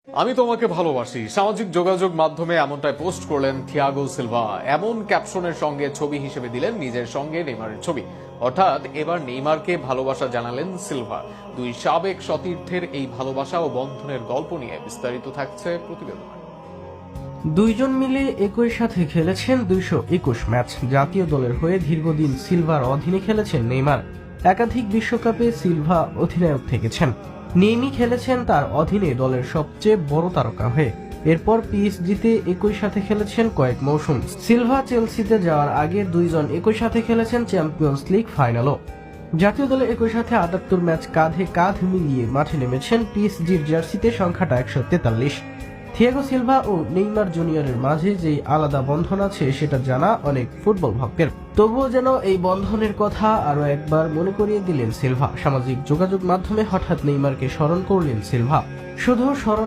আমি তোমাকে ভালোবাসি সামাজিক যোগাযোগ মাধ্যমে এমনটাই পোস্ট করলেন থিয়াগো সিলভা। এমন ক্যাপশনের সঙ্গে ছবি হিসেবে দিলেন নিজের সঙ্গে নেইমারের ছবি। অর্থাৎ এবার নেইমারকে ভালোবাসা জানালেন সিলভা। দুই সাবেক সতীর্থের এই ভালোবাসা ও বন্ধনের গল্প নিয়ে বিস্তারিত থাকছে প্রতিবেদনে। দুইজন মিলে একই সাথে খেলেছেন 221 ম্যাচ। জাতীয় দলের হয়ে দীর্ঘদিন সিলভার অধীনে খেলেছেন নেইমার। একাধিক বিশ্বকাপে সিলভা অধিনায়ক থেকেছেন। নেইমি খেলেছেন তার অধীনে দলের সবচেয়ে বড় তারকা হয়ে। এরপর পিএসজিতে একই সাথে খেলেছেন কয়েক মৌসুম। সিলভা চেলসিতে যাওয়ার আগে দুইজন একই সাথে খেলেছেন চ্যাম্পিয়ন্স লিগ ফাইনালও। জাতীয় দলে একই সাথে 78 ম্যাচ কাঁধে কাঁধ মিলিয়ে মাঠে নেমেছেন। পিএসজির জার্সিতে সংখ্যাটা 143। থিয়াগো সিলভা ও নেইমার জুনিয়রের মাঝে যে আলাদা বন্ধন আছে সেটা জানা অনেক ফুটবল ভক্তের। তবুও যেন এই বন্ধনের কথা আরো একবার মনে করিয়ে দিলেন সিলভা। সামাজিক যোগাযোগ মাধ্যমে হঠাৎ নেইমারকে স্মরণ করলেন সিলভা। শুধু স্মরণ